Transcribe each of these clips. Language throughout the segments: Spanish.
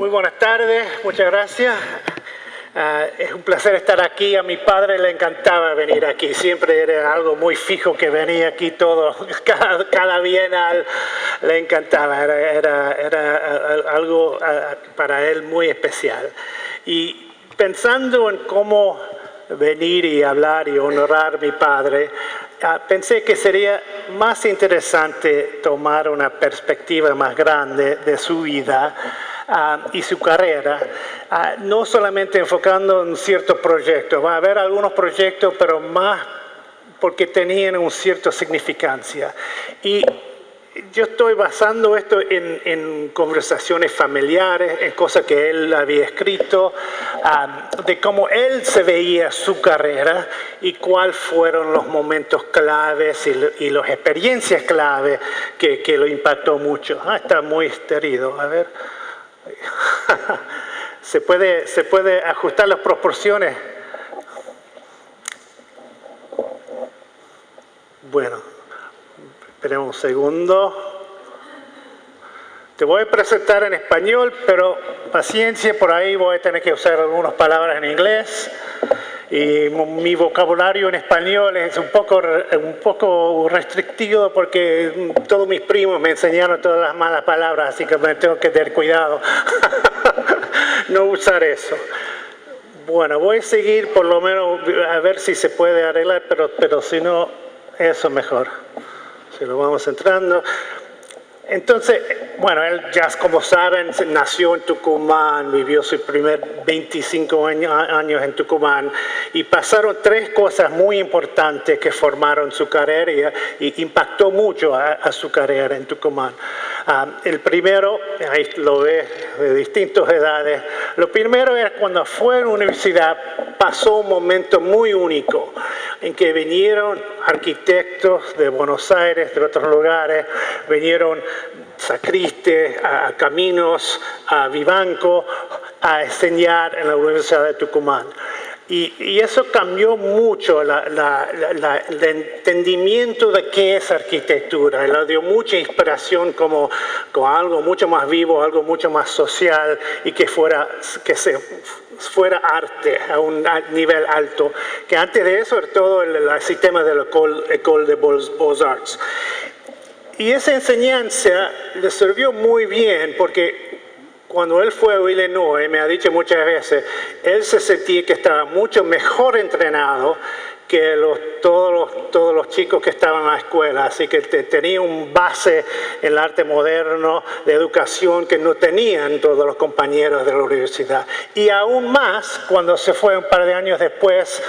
Muy buenas tardes, muchas gracias. Es un placer estar aquí. A mi padre le encantaba venir aquí. Siempre era algo muy fijo que venía aquí todo. Cada bienal le encantaba. Era algo para él muy especial. Y pensando en cómo venir y hablar y honrar a mi padre, pensé que sería más interesante tomar una perspectiva más grande de su vida y su carrera, no solamente enfocando en ciertos proyectos. Va a haber algunos proyectos, pero más porque tenían una cierta significancia. Y yo estoy basando esto en conversaciones familiares, en cosas que él había escrito, de cómo él se veía su carrera y cuáles fueron los momentos claves y las experiencias claves que lo impactó mucho. Está muy herido, a ver. ¿Se puede ajustar las proporciones? Bueno, esperemos un segundo. Te voy a presentar en español, pero paciencia, por ahí voy a tener que usar algunas palabras en inglés. Y mi vocabulario en español es un poco restrictivo porque todos mis primos me enseñaron todas las malas palabras, así que me tengo que tener cuidado no usar eso. Bueno, voy a seguir por lo menos a ver si se puede arreglar, pero si no, eso mejor. Si lo vamos entrando. Entonces, bueno, él ya como saben nació en Tucumán, vivió sus primeros 25 años en Tucumán y pasaron tres cosas muy importantes que formaron su carrera y impactó mucho a su carrera en Tucumán. El primero, ahí lo ves de distintas edades, lo primero es cuando fue a la universidad pasó un momento muy único en que vinieron arquitectos de Buenos Aires, de otros lugares, vinieron sacristes, a Caminos, a Vivanco, a enseñar en la Universidad de Tucumán. Y eso cambió mucho el entendimiento de qué es arquitectura. Le dio mucha inspiración como algo mucho más vivo, algo mucho más social y que fuera arte a un nivel alto. Que antes de eso era todo el sistema de la École des Beaux-Arts. Y esa enseñanza le sirvió muy bien porque cuando él fue a Illinois, me ha dicho muchas veces, él se sentía que estaba mucho mejor entrenado que todos los chicos que estaban en la escuela. Así que tenía un base en el arte moderno, de educación, que no tenían todos los compañeros de la universidad. Y aún más, cuando se fue un par de años después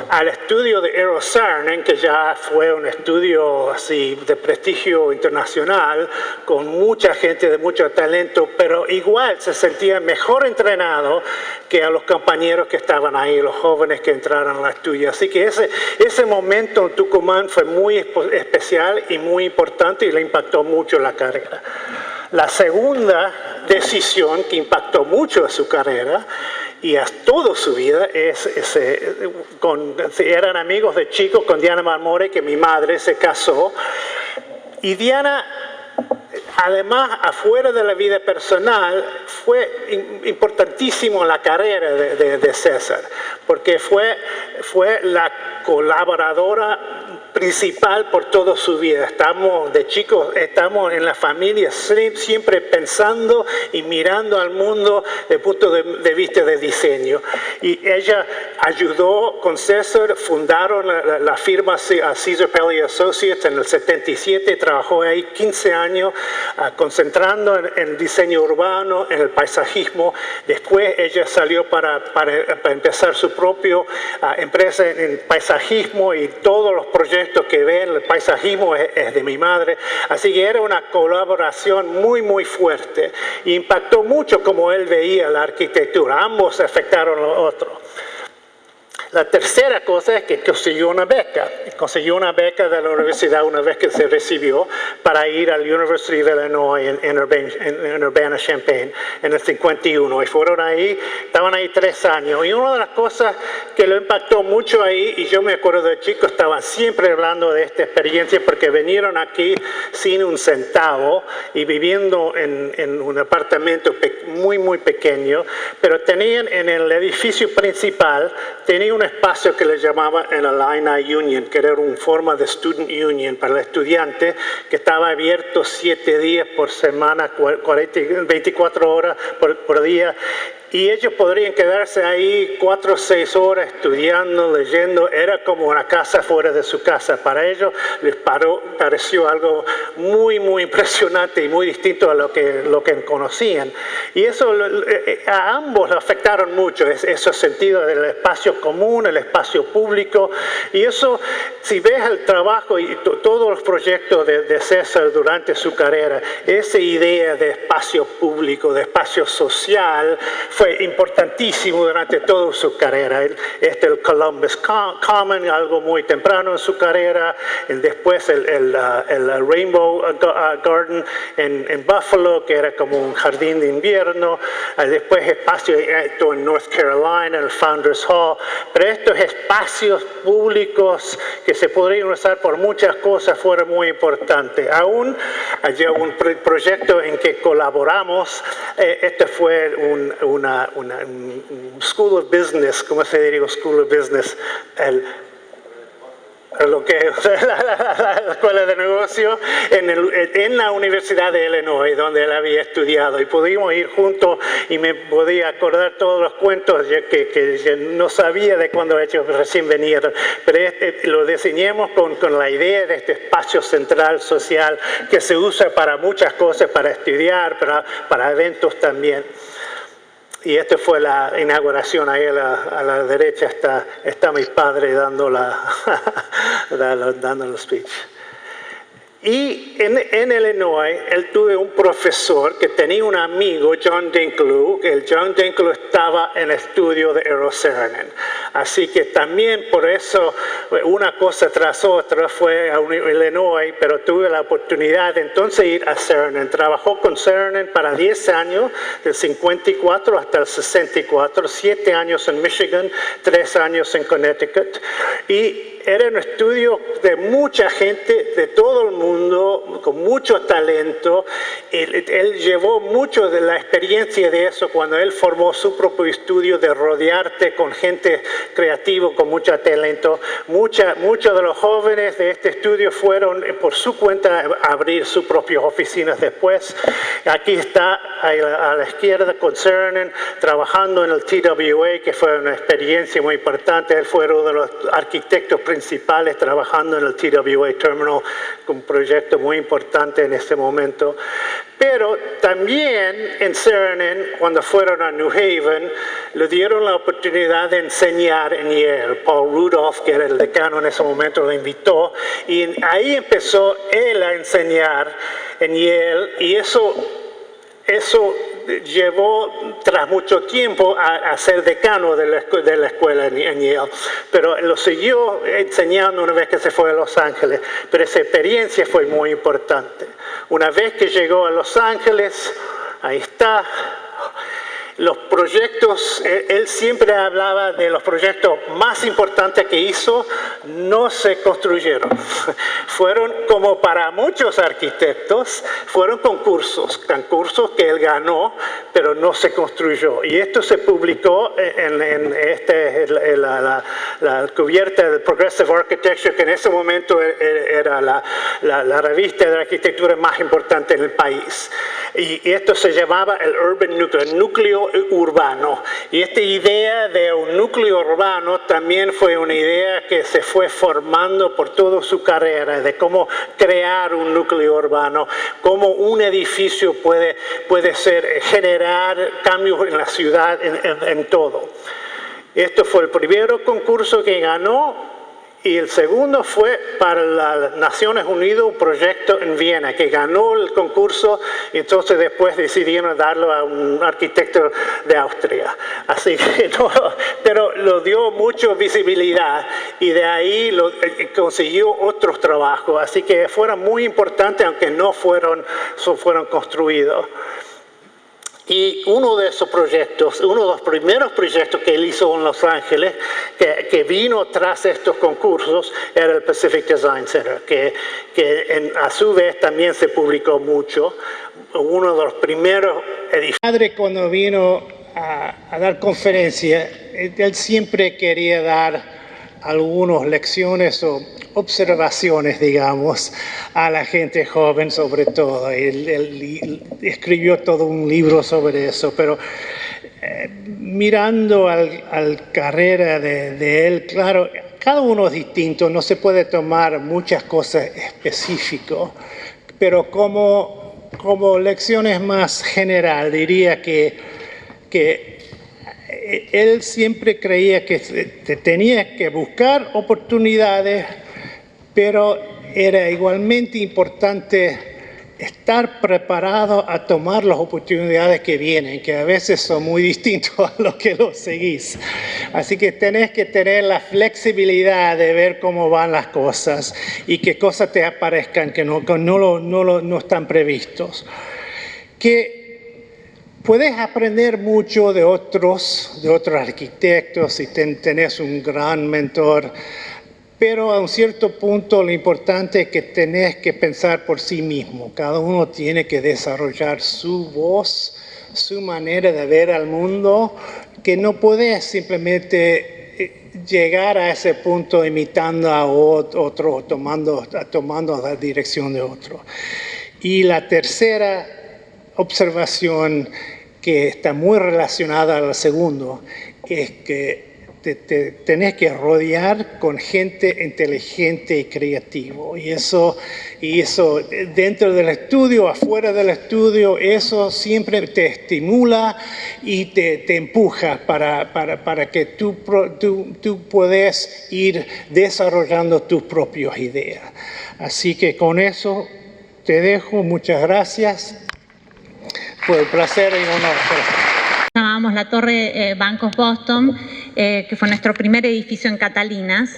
al estudio de Eero Saarinen, que ya fue un estudio así de prestigio internacional, con mucha gente de mucho talento, pero igual se sentía mejor entrenado que a los compañeros que estaban ahí, los jóvenes que entraron al estudio. Así que ese momento en Tucumán fue muy especial y muy importante y le impactó mucho la carrera. La segunda decisión que impactó mucho a su carrera y a toda su vida eran amigos de chicos con Diana Marmore, que mi madre se casó. Y Diana, además, afuera de la vida personal, fue importantísimo en la carrera de César, porque fue la colaboradora principal por toda su vida. De chicos, estamos en la familia siempre pensando y mirando al mundo desde el punto de vista de diseño. Y ella ayudó con César, fundaron la firma Caesar Pelli Associates en el 77, trabajó ahí 15 años concentrando en diseño urbano, en el paisajismo. Después ella salió para empezar su propia empresa en paisajismo y todos los proyectos que ven, el paisajismo es de mi madre. Así que era una colaboración muy, muy fuerte. Y impactó mucho como él veía la arquitectura. Ambos afectaron a los otros. La tercera cosa es que consiguió una beca. Consiguió una beca de la universidad una vez que se recibió para ir a la University of Illinois en Urbana-Champaign en el 51. Y fueron ahí, estaban ahí 3 años. Y una de las cosas que lo impactó mucho ahí, y yo me acuerdo de chicos, estaban siempre hablando de esta experiencia porque vinieron aquí sin un centavo y viviendo en un apartamento muy pequeño, pero tenían en el edificio principal, tenía un espacio que le llamaban el Illini Union, que era una forma de student union para el estudiante, que estaba abierto 7 días por semana, 24 horas por día. Y ellos podrían quedarse ahí 4 o 6 horas estudiando, leyendo. Era como una casa fuera de su casa. Para ellos les pareció algo muy impresionante y muy distinto a lo que conocían. Y eso a ambos le afectaron mucho, esos sentidos del espacio común, el espacio público. Y eso, si ves el trabajo y todos los proyectos de César durante su carrera, esa idea de espacio público, de espacio social, fue importantísimo durante toda su carrera. El Columbus Common, algo muy temprano en su carrera, después el Rainbow Garden en Buffalo, que era como un jardín de invierno, después espacio en North Carolina, el Founders Hall, pero estos espacios públicos que se podrían usar por muchas cosas fueron muy importantes. Aún había un proyecto en que colaboramos, este fue un School of Business, ¿cómo se diría School of Business? Lo que la escuela de negocio en la Universidad de Illinois, donde él había estudiado, y pudimos ir juntos y me podía acordar todos los cuentos que no sabía de cuando ellos recién vinieron, pero lo diseñamos con la idea de este espacio central social que se usa para muchas cosas, para estudiar, para eventos también. Y esta fue la inauguración. Ahí a la derecha está mi padre dando el speech. Y en Illinois, él tuvo un profesor que tenía un amigo, John Dinklew. John Dinklew estaba en el estudio de Eero Saarinen. Así que también por eso una cosa tras otra fue a Illinois, pero tuve la oportunidad de entonces ir a Saarinen. Trabajó con Saarinen para 10 años, del 54 hasta el 64, 7 años en Michigan, 3 años en Connecticut. Y era un estudio de mucha gente de todo el mundo, con mucho talento. Él llevó mucho de la experiencia de eso cuando él formó su propio estudio de rodearte con gente creativa, con mucho talento. Muchos de los jóvenes de este estudio fueron por su cuenta a abrir sus propias oficinas después. Aquí está a la izquierda con Saarinen, trabajando en el TWA, que fue una experiencia muy importante. Él fue uno de los arquitectos principales trabajando en el TWA Terminal, un proyecto muy importante en este momento. Pero también en Saarinen, cuando fueron a New Haven, le dieron la oportunidad de enseñar en Yale. Paul Rudolph, que era el decano en ese momento, lo invitó. Y ahí empezó él a enseñar en Yale. Y eso llevó tras mucho tiempo a ser decano de la escuela en Yale, pero lo siguió enseñando una vez que se fue a Los Ángeles, pero esa experiencia fue muy importante. Una vez que llegó a Los Ángeles, ahí está, los proyectos, él siempre hablaba de los proyectos más importantes que hizo, no se construyeron. Fueron, como para muchos arquitectos, fueron concursos que él ganó, pero no se construyó. Y esto se publicó en la cubierta de Progressive Architecture, que en ese momento era la revista de arquitectura más importante en el país. Y esto se llamaba el Urban Nuclear, el núcleo urbano. Y esta idea de un núcleo urbano también fue una idea que se fue formando por toda su carrera, de cómo crear un núcleo urbano, cómo un edificio puede generar cambios en la ciudad, en todo. Esto fue el primer concurso que ganó. Y el segundo fue para las Naciones Unidas, un proyecto en Viena, que ganó el concurso y entonces después decidieron darlo a un arquitecto de Austria. Así que no, pero lo dio mucha visibilidad y de ahí consiguió otros trabajos. Así que fueron muy importantes, aunque no fueron construidos. Y uno de esos proyectos, uno de los primeros proyectos que él hizo en Los Ángeles, que vino tras estos concursos, era el Pacific Design Center, que a su vez también se publicó mucho. Uno de los primeros edificios. Mi padre, cuando vino a dar conferencias, él siempre quería dar algunas lecciones o observaciones, digamos, a la gente joven sobre todo. Él escribió todo un libro sobre eso, pero mirando al carrera de él, claro, cada uno es distinto, no se puede tomar muchas cosas específicas, pero como lecciones más general, diría que él siempre creía que tenía que buscar oportunidades, pero era igualmente importante estar preparado a tomar las oportunidades que vienen, que a veces son muy distintos a los que los seguís. Así que tenés que tener la flexibilidad de ver cómo van las cosas y qué cosas te aparezcan que no están previstos. Que puedes aprender mucho de otros arquitectos si tenés un gran mentor, pero a un cierto punto lo importante es que tenés que pensar por sí mismo. Cada uno tiene que desarrollar su voz, su manera de ver al mundo, que no podés simplemente llegar a ese punto imitando a otro, tomando la dirección de otro. Y la tercera observación, que está muy relacionada al segundo, es que te tenés que rodear con gente inteligente y creativa. Y eso dentro del estudio, afuera del estudio, eso siempre te estimula y te empuja para que tú puedas ir desarrollando tus propias ideas. Así que con eso te dejo. Muchas gracias. Fue un placer y un honor. Llamábamos la Torre Bancos Boston, que fue nuestro primer edificio en Catalinas,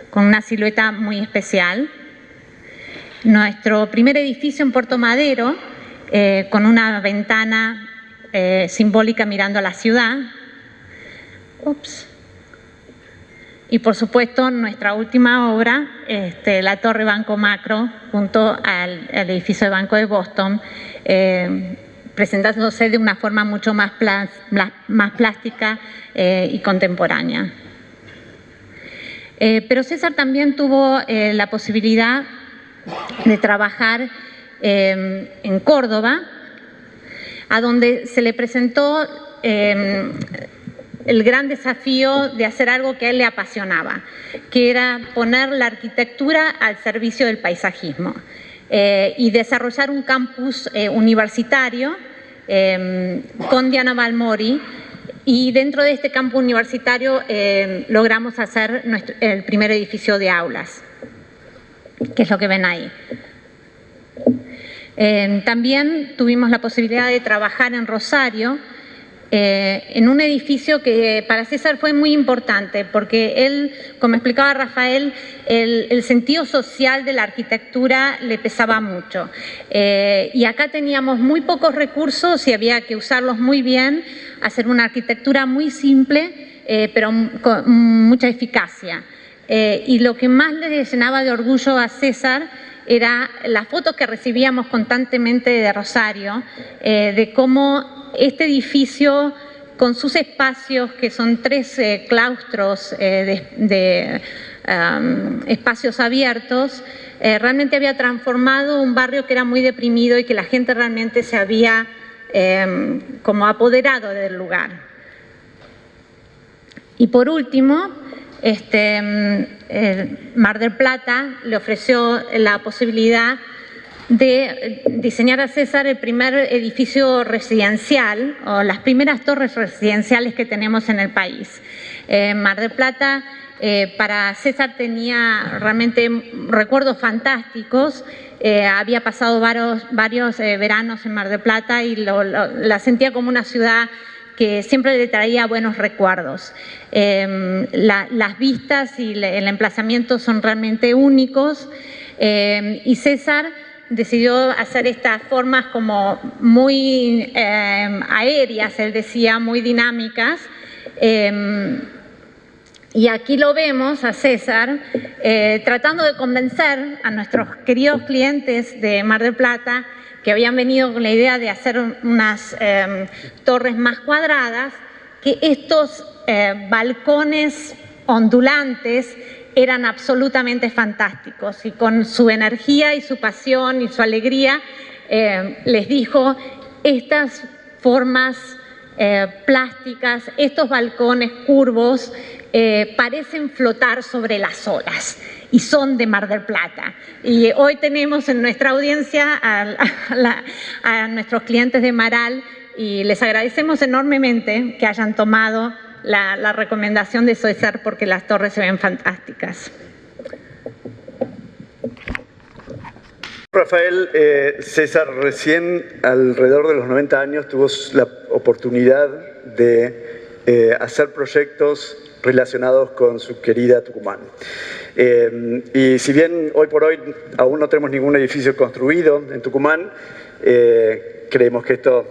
con una silueta muy especial. Nuestro primer edificio en Puerto Madero, con una ventana simbólica mirando a la ciudad. Ups. Y por supuesto nuestra última obra, la Torre Banco Macro, junto al edificio de Banco de Boston, presentándose de una forma mucho más plástica y contemporánea. Pero César también tuvo la posibilidad de trabajar en Córdoba, a donde se le presentó el gran desafío de hacer algo que a él le apasionaba, que era poner la arquitectura al servicio del paisajismo. Y desarrollar un campus universitario con Diana Balmori, y dentro de este campus universitario logramos hacer el primer edificio de aulas, que es lo que ven ahí. También tuvimos la posibilidad de trabajar en Rosario, en un edificio que para César fue muy importante, porque él, como explicaba Rafael, el sentido social de la arquitectura le pesaba mucho. Y acá teníamos muy pocos recursos y había que usarlos muy bien, hacer una arquitectura muy simple, pero con mucha eficacia. Y lo que más le llenaba de orgullo a César era las fotos que recibíamos constantemente de Rosario, de cómo este edificio, con sus espacios, que son 3 claustros de espacios abiertos, realmente había transformado un barrio que era muy deprimido y que la gente realmente se había como apoderado del lugar. Y por último, Mar del Plata le ofreció la posibilidad de diseñar a César el primer edificio residencial o las primeras torres residenciales que tenemos en el país. Mar del Plata para César tenía realmente recuerdos fantásticos. Había pasado varios veranos en Mar del Plata y la sentía como una ciudad que siempre le traía buenos recuerdos. Las vistas y el emplazamiento son realmente únicos y César decidió hacer estas formas como muy aéreas, él decía, muy dinámicas. Y aquí lo vemos a César tratando de convencer a nuestros queridos clientes de Mar del Plata que habían venido con la idea de hacer unas torres más cuadradas, que estos balcones ondulantes eran absolutamente fantásticos y con su energía y su pasión y su alegría les dijo: estas formas plásticas, estos balcones curvos parecen flotar sobre las olas y son de Mar del Plata. Y hoy tenemos en nuestra audiencia a nuestros clientes de Maral y les agradecemos enormemente que hayan tomado la recomendación de César, porque las torres se ven fantásticas. Rafael, César recién alrededor de los 90 años tuvo la oportunidad de hacer proyectos relacionados con su querida Tucumán. Y si bien hoy por hoy aún no tenemos ningún edificio construido en Tucumán, esperamos que esto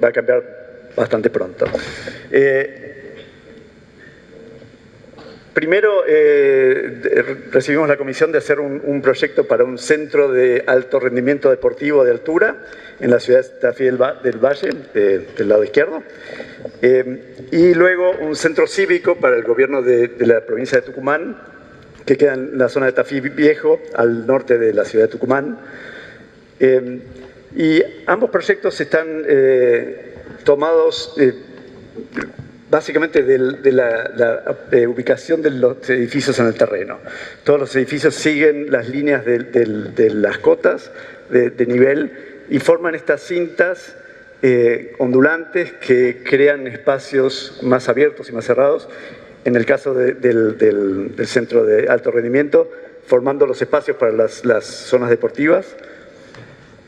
va a cambiar bastante pronto. Primero, recibimos la comisión de hacer un proyecto para un centro de alto rendimiento deportivo de altura en la ciudad de Tafí del Valle, del lado izquierdo. Y luego un centro cívico para el gobierno de la provincia de Tucumán, que queda en la zona de Tafí Viejo, al norte de la ciudad de Tucumán. Y ambos proyectos están tomados básicamente de la ubicación de los edificios en el terreno. Todos los edificios siguen las líneas de las cotas de nivel y forman estas cintas ondulantes que crean espacios más abiertos y más cerrados. En el caso del centro de alto rendimiento, formando los espacios para las zonas deportivas,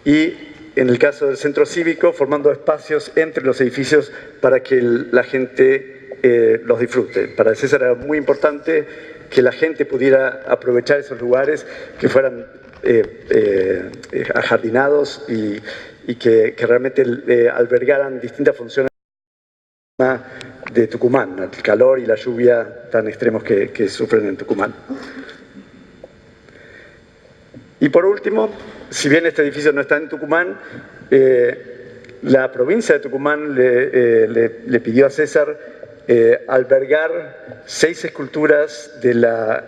y en el caso del centro cívico, formando espacios entre los edificios para que la gente los disfrute. Para César era muy importante que la gente pudiera aprovechar esos lugares, que fueran ajardinados y que realmente albergaran distintas funciones de Tucumán, el calor y la lluvia tan extremos que sufren en Tucumán. Y por último, si bien este edificio no está en Tucumán, la provincia de Tucumán le pidió a César albergar 6 esculturas de la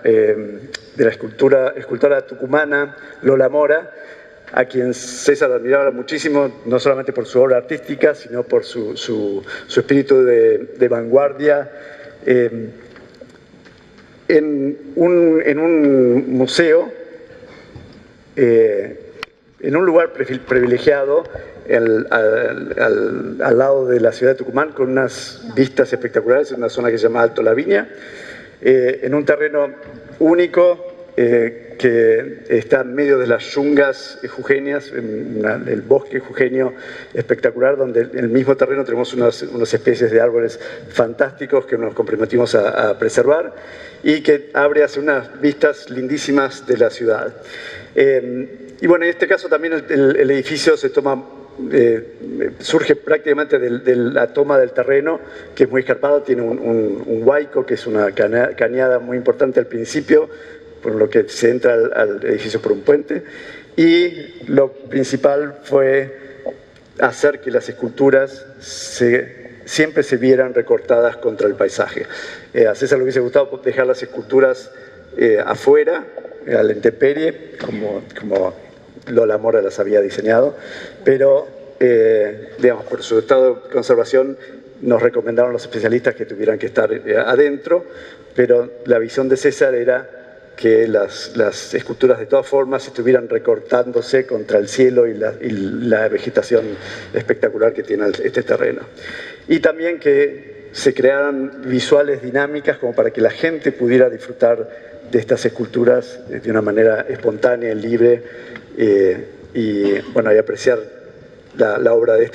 escultora tucumana Lola Mora, a quien César admiraba muchísimo, no solamente por su obra artística, sino por su espíritu de vanguardia. En un museo, en un lugar privilegiado al lado de la ciudad de Tucumán, con unas vistas espectaculares en una zona que se llama Alto La Viña, en un terreno único que está en medio de las yungas jujeñas, el bosque jujeño espectacular, donde en el mismo terreno tenemos unas especies de árboles fantásticos que nos comprometimos a preservar y que abre hacia unas vistas lindísimas de la ciudad. Y bueno, en este caso también el edificio surge prácticamente de la toma del terreno, que es muy escarpado, tiene un huaico, que es una cañada muy importante al principio, por lo que se entra al edificio por un puente, y lo principal fue hacer que las esculturas siempre se vieran recortadas contra el paisaje. A César le hubiese gustado dejar las esculturas afuera, a la intemperie, como Lola Mora las había diseñado, pero digamos, por su estado de conservación nos recomendaron los especialistas que tuvieran que estar adentro, pero la visión de César era que las esculturas de todas formas estuvieran recortándose contra el cielo y la vegetación espectacular que tiene este terreno. Y también que se crearan visuales dinámicas como para que la gente pudiera disfrutar de estas esculturas de una manera espontánea, libre, y apreciar la obra de